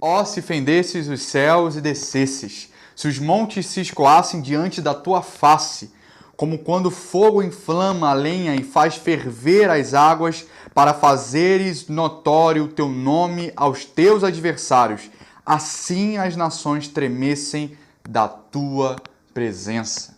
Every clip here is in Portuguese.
Ó, se fendesses os céus e descesses, se os montes se escoassem diante da tua face, como quando fogo inflama a lenha e faz ferver as águas, para fazeres notório o teu nome aos teus adversários, assim as nações tremessem da tua presença.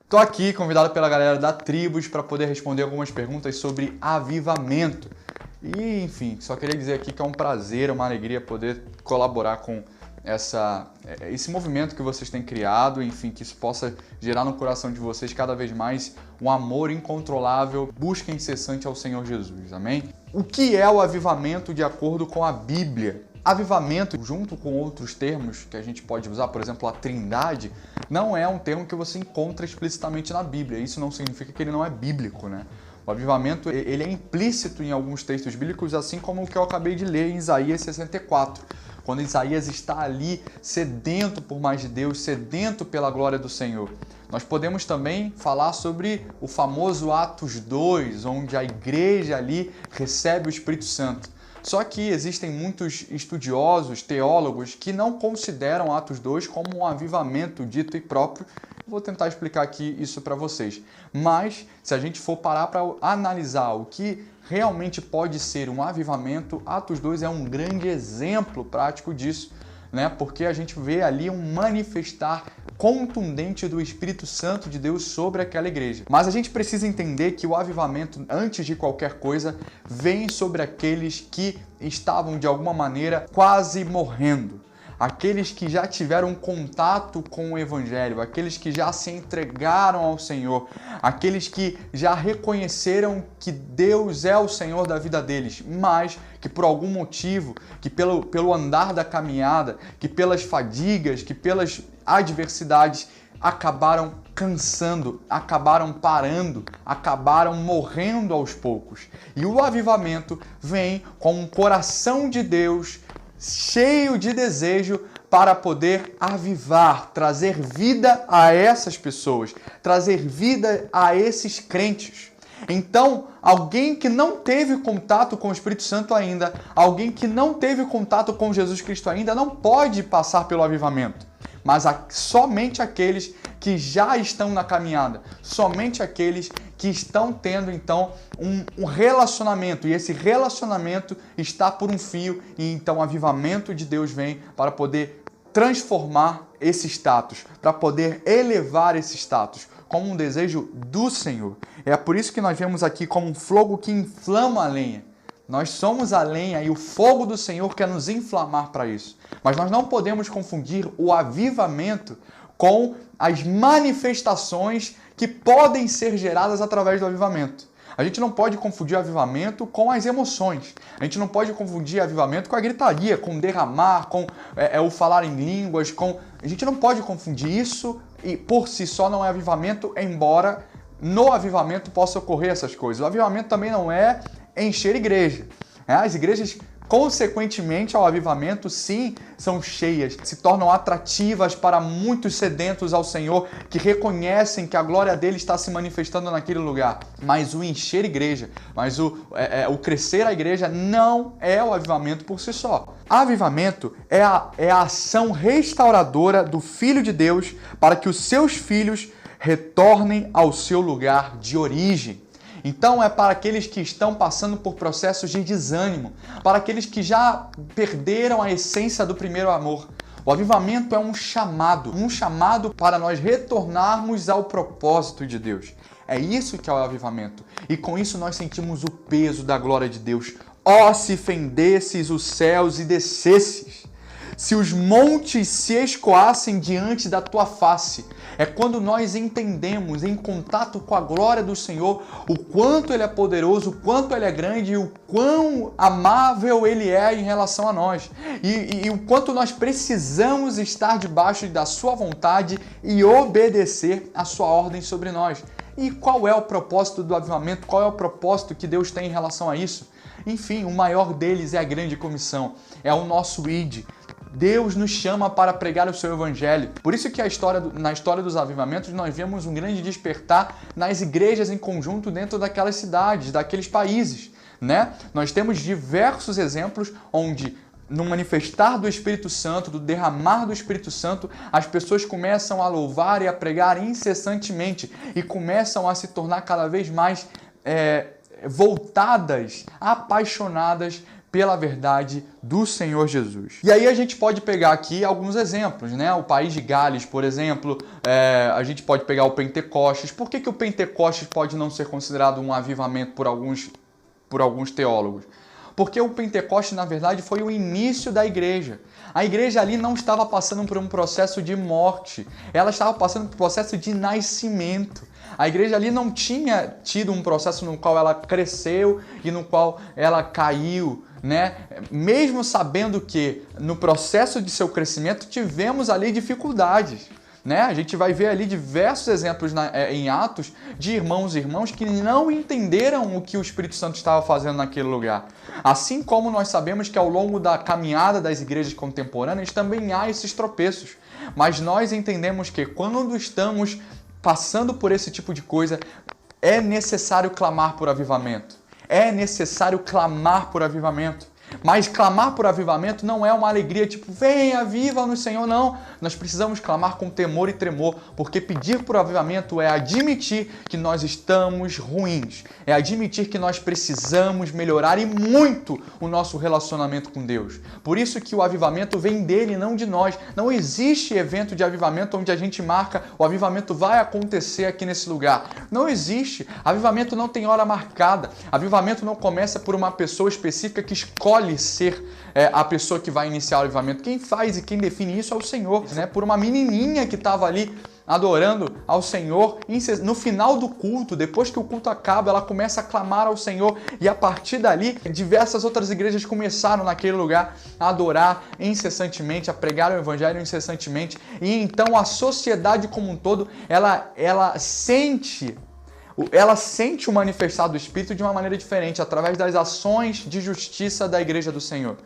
Estou aqui convidado pela galera da Tribos para poder responder algumas perguntas sobre avivamento. E, enfim, só queria dizer aqui que é um prazer, uma alegria poder colaborar com esse movimento que vocês têm criado, enfim, que isso possa gerar no coração de vocês cada vez mais um amor incontrolável, busca incessante ao Senhor Jesus, amém? O que é o avivamento de acordo com a Bíblia? Avivamento, junto com outros termos que a gente pode usar, por exemplo, a Trindade, não é um termo que você encontra explicitamente na Bíblia. Isso não significa que ele não é bíblico, né? O avivamento, ele é implícito em alguns textos bíblicos, assim como o que eu acabei de ler em Isaías 64. Quando Isaías está ali sedento por mais de Deus, sedento pela glória do Senhor. Nós podemos também falar sobre o famoso Atos 2, onde a igreja ali recebe o Espírito Santo. Só que existem muitos estudiosos, teólogos, que não consideram Atos 2 como um avivamento dito e próprio. Vou tentar explicar aqui isso para vocês. Mas, se a gente for parar para analisar o que realmente pode ser um avivamento, Atos 2 é um grande exemplo prático disso, né? Porque a gente vê ali um manifestar contundente do Espírito Santo de Deus sobre aquela igreja. Mas a gente precisa entender que o avivamento, antes de qualquer coisa, vem sobre aqueles que estavam de alguma maneira quase morrendo. Aqueles que já tiveram contato com o Evangelho, aqueles que já se entregaram ao Senhor, aqueles que já reconheceram que Deus é o Senhor da vida deles, mas que por algum motivo, que pelo andar da caminhada, que pelas fadigas, que pelas adversidades, acabaram cansando, acabaram parando, acabaram morrendo aos poucos. E o avivamento vem com um coração de Deus cheio de desejo para poder avivar, trazer vida a essas pessoas, trazer vida a esses crentes. Então, alguém que não teve contato com o Espírito Santo ainda, alguém que não teve contato com Jesus Cristo ainda, não pode passar pelo avivamento. Mas somente aqueles que já estão na caminhada, somente aqueles que estão tendo, então, um relacionamento, e esse relacionamento está por um fio, e então o avivamento de Deus vem para poder transformar esse status, para poder elevar esse status, como um desejo do Senhor. É por isso que nós vemos aqui como um fogo que inflama a lenha. Nós somos a lenha e o fogo do Senhor quer nos inflamar para isso. Mas nós não podemos confundir o avivamento com as manifestações que podem ser geradas através do avivamento. A gente não pode confundir o avivamento com as emoções. A gente não pode confundir avivamento com a gritaria, com derramar, com o falar em línguas. A gente não pode confundir isso e por si só não é avivamento, embora no avivamento possa ocorrer essas coisas. O avivamento também não é encher igreja. As igrejas, consequentemente ao avivamento, sim, são cheias, se tornam atrativas para muitos sedentos ao Senhor, que reconhecem que a glória dele está se manifestando naquele lugar. Mas o encher igreja, mas o crescer a igreja não é o avivamento por si só. Avivamento é a ação restauradora do Filho de Deus para que os seus filhos retornem ao seu lugar de origem. Então é para aqueles que estão passando por processos de desânimo, para aqueles que já perderam a essência do primeiro amor. O avivamento é um chamado para nós retornarmos ao propósito de Deus. É isso que é o avivamento. E com isso nós sentimos o peso da glória de Deus. Ó, se fendesses os céus e descesses, se os montes se escoassem diante da tua face. É quando nós entendemos, em contato com a glória do Senhor, o quanto Ele é poderoso, o quanto Ele é grande e o quão amável Ele é em relação a nós. E o quanto nós precisamos estar debaixo da sua vontade e obedecer a sua ordem sobre nós. E qual é o propósito do avivamento? Qual é o propósito que Deus tem em relação a isso? Enfim, o maior deles é a grande comissão, é o nosso ID. Deus nos chama para pregar o seu evangelho. Por isso que na história dos avivamentos nós vemos um grande despertar nas igrejas em conjunto dentro daquelas cidades, daqueles países, né? Nós temos diversos exemplos onde no manifestar do Espírito Santo, do derramar do Espírito Santo, as pessoas começam a louvar e a pregar incessantemente e começam a se tornar cada vez mais voltadas, apaixonadas pela verdade do Senhor Jesus. E aí a gente pode pegar aqui alguns exemplos, né? O país de Gales, por exemplo, a gente pode pegar o Pentecostes. Por que o Pentecostes pode não ser considerado um avivamento por alguns teólogos? Porque o Pentecostes, na verdade, foi o início da igreja. A igreja ali não estava passando por um processo de morte, ela estava passando por um processo de nascimento. A igreja ali não tinha tido um processo no qual ela cresceu e no qual ela caiu, né? Mesmo sabendo que no processo de seu crescimento tivemos ali dificuldades, né? A gente vai ver ali diversos exemplos em Atos de irmãos e irmãs que não entenderam o que o Espírito Santo estava fazendo naquele lugar. Assim como nós sabemos que ao longo da caminhada das igrejas contemporâneas também há esses tropeços. Mas nós entendemos que quando estamos passando por esse tipo de coisa, é necessário clamar por avivamento. É necessário clamar por avivamento. Mas clamar por avivamento não é uma alegria tipo, vem, aviva-nos, Senhor, não. Nós precisamos clamar com temor e tremor, porque pedir por avivamento é admitir que nós estamos ruins, é admitir que nós precisamos melhorar e muito o nosso relacionamento com Deus. Por isso que o avivamento vem dele, não de nós. Não existe evento de avivamento onde a gente marca, o avivamento vai acontecer aqui nesse lugar. Não existe. Avivamento não tem hora marcada. Avivamento não começa por uma pessoa específica que escolhe ser a pessoa que vai iniciar o avivamento. Quem faz e quem define isso é o Senhor, né? Por uma menininha que estava ali adorando ao Senhor, no final do culto, depois que o culto acaba, ela começa a clamar ao Senhor e a partir dali, diversas outras igrejas começaram naquele lugar a adorar incessantemente, a pregar o evangelho incessantemente e então a sociedade como um todo, ela sente o manifestar do Espírito de uma maneira diferente, através das ações de justiça da igreja do Senhor.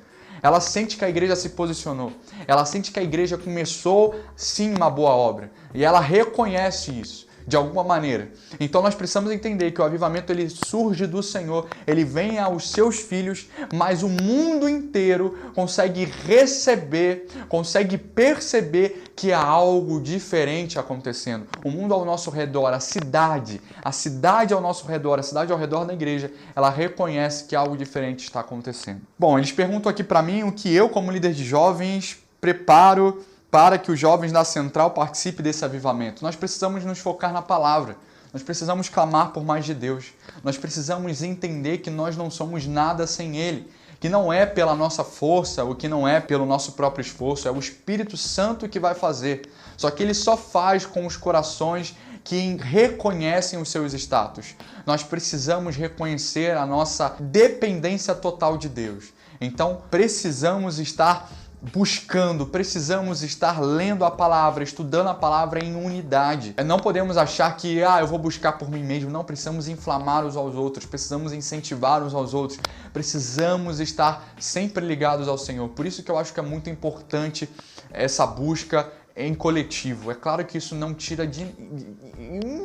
Ela sente que a igreja se posicionou. Ela sente que a igreja começou, sim, uma boa obra. E ela reconhece isso, de alguma maneira. Então nós precisamos entender que o avivamento ele surge do Senhor, ele vem aos seus filhos, mas o mundo inteiro consegue receber, consegue perceber que há algo diferente acontecendo. O mundo ao nosso redor, a cidade ao nosso redor, a cidade ao redor da igreja, ela reconhece que algo diferente está acontecendo. Bom, eles perguntam aqui para mim o que eu, como líder de jovens, preparo para que os jovens da Central participem desse avivamento. Nós precisamos nos focar na palavra. Nós precisamos clamar por mais de Deus. Nós precisamos entender que nós não somos nada sem Ele. Que não é pela nossa força, ou que não é pelo nosso próprio esforço, é o Espírito Santo que vai fazer. Só que Ele só faz com os corações que reconhecem os seus status. Nós precisamos reconhecer a nossa dependência total de Deus. Então, precisamos estar buscando, precisamos estar lendo a palavra, estudando a palavra em unidade. Não podemos achar que, eu vou buscar por mim mesmo. Não, precisamos inflamar uns aos outros, precisamos incentivar uns aos outros, precisamos estar sempre ligados ao Senhor. Por isso que eu acho que é muito importante essa busca em coletivo. É claro que isso não tira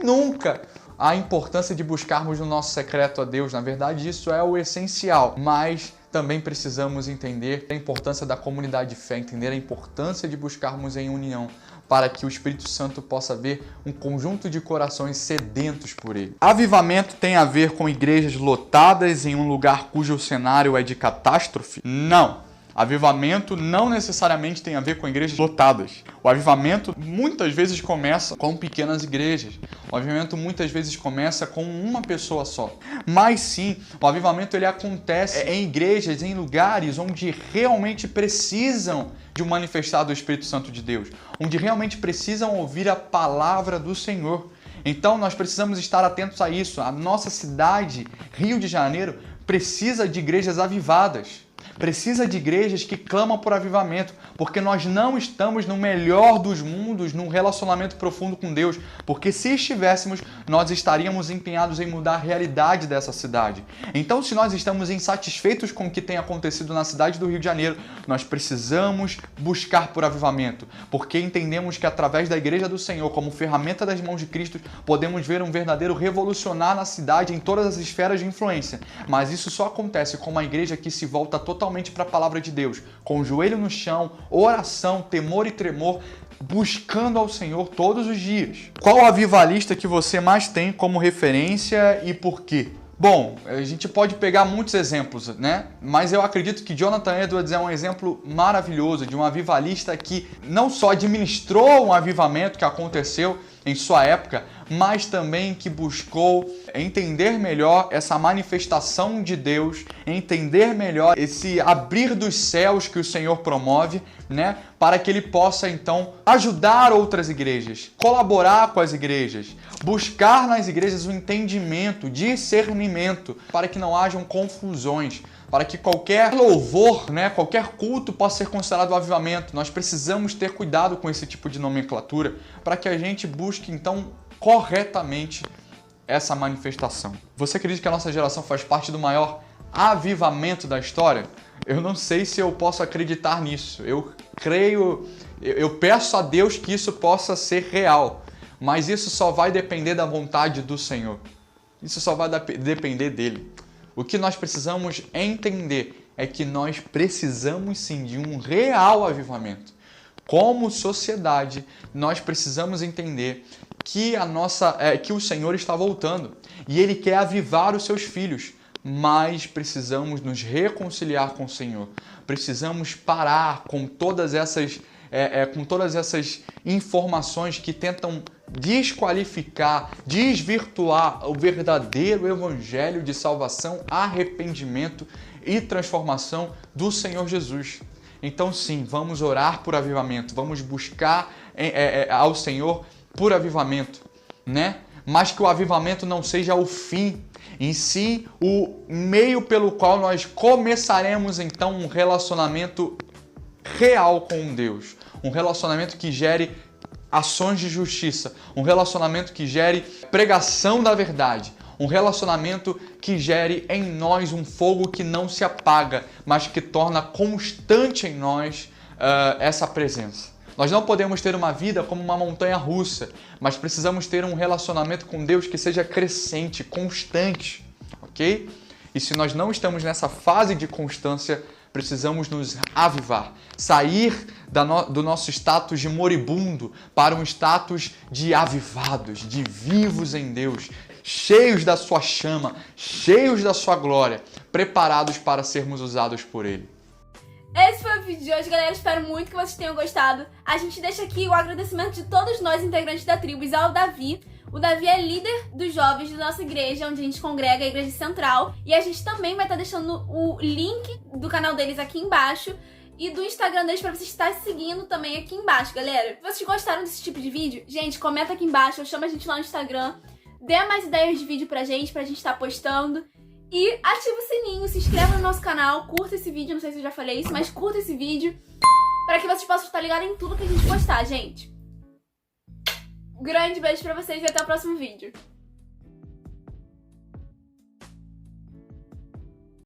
nunca a importância de buscarmos no nosso secreto a Deus. Na verdade, isso é o essencial, mas também precisamos entender a importância da comunidade de fé, entender a importância de buscarmos em união para que o Espírito Santo possa ver um conjunto de corações sedentos por Ele. Avivamento tem a ver com igrejas lotadas em um lugar cujo cenário é de catástrofe? Não. Avivamento não necessariamente tem a ver com igrejas lotadas. O avivamento muitas vezes começa com pequenas igrejas. O avivamento muitas vezes começa com uma pessoa só. Mas sim, o avivamento ele acontece em igrejas, em lugares onde realmente precisam de um manifestar do Espírito Santo de Deus. Onde realmente precisam ouvir a palavra do Senhor. Então nós precisamos estar atentos a isso. A nossa cidade, Rio de Janeiro, precisa de igrejas avivadas. Precisa de igrejas que clamam por avivamento, porque nós não estamos no melhor dos mundos, num relacionamento profundo com Deus, porque se estivéssemos, nós estaríamos empenhados em mudar a realidade dessa cidade. Então, se nós estamos insatisfeitos com o que tem acontecido na cidade do Rio de Janeiro, nós precisamos buscar por avivamento, porque entendemos que através da Igreja do Senhor, como ferramenta das mãos de Cristo, podemos ver um verdadeiro revolucionar na cidade em todas as esferas de influência. Mas isso só acontece com uma igreja que se volta totalmente para a palavra de Deus, com o joelho no chão, oração, temor e tremor, buscando ao Senhor todos os dias. Qual avivalista que você mais tem como referência e por quê? Bom, a gente pode pegar muitos exemplos, né? Mas eu acredito que Jonathan Edwards é um exemplo maravilhoso de um avivalista que não só administrou um avivamento que aconteceu em sua época, mas também que buscou entender melhor essa manifestação de Deus, entender melhor esse abrir dos céus que o Senhor promove, né? Para que ele possa então ajudar outras igrejas, colaborar com as igrejas, buscar nas igrejas o entendimento, discernimento, para que não hajam confusões, para que qualquer louvor, né, qualquer culto possa ser considerado um avivamento. Nós precisamos ter cuidado com esse tipo de nomenclatura para que a gente busque então corretamente essa manifestação. Você acredita que a nossa geração faz parte do maior avivamento da história? Eu não sei se eu posso acreditar nisso. Eu creio, eu peço a Deus que isso possa ser real, mas isso só vai depender da vontade do Senhor. Isso só vai depender dele. O que nós precisamos entender é que nós precisamos sim de um real avivamento. Como sociedade, nós precisamos entender que que o Senhor está voltando e Ele quer avivar os seus filhos, mas precisamos nos reconciliar com o Senhor. Precisamos parar com todas essas informações que tentam desqualificar, desvirtuar o verdadeiro evangelho de salvação, arrependimento e transformação do Senhor Jesus. Então sim, vamos orar por avivamento, vamos buscar ao Senhor por avivamento, né? Mas que o avivamento não seja o fim, em si o meio pelo qual nós começaremos então um relacionamento real com Deus, um relacionamento que gere ações de justiça, um relacionamento que gere pregação da verdade, um relacionamento que gere em nós um fogo que não se apaga, mas que torna constante em nós essa presença. Nós não podemos ter uma vida como uma montanha russa, mas precisamos ter um relacionamento com Deus que seja crescente, constante, ok? E se nós não estamos nessa fase de constância, precisamos nos avivar, sair do nosso status de moribundo para um status de avivados, de vivos em Deus, cheios da sua chama, cheios da sua glória, preparados para sermos usados por Ele. Esse foi o vídeo de hoje, galera. Espero muito que vocês tenham gostado. A gente deixa aqui o agradecimento de todos nós, integrantes da Tribos, ao Davi. O Davi é líder dos jovens da nossa igreja, onde a gente congrega, a Igreja Central. E a gente também vai estar deixando o link do canal deles aqui embaixo e do Instagram deles pra vocês estarem seguindo também aqui embaixo, galera. Se vocês gostaram desse tipo de vídeo, gente, comenta aqui embaixo, chama a gente lá no Instagram, dê mais ideias de vídeo pra gente estar postando. E ativa o sininho, se inscreva no nosso canal, curta esse vídeo, não sei se eu já falei isso, mas curta esse vídeo para que vocês possam estar ligados em tudo que a gente postar, gente. Grande beijo pra vocês e até o próximo vídeo.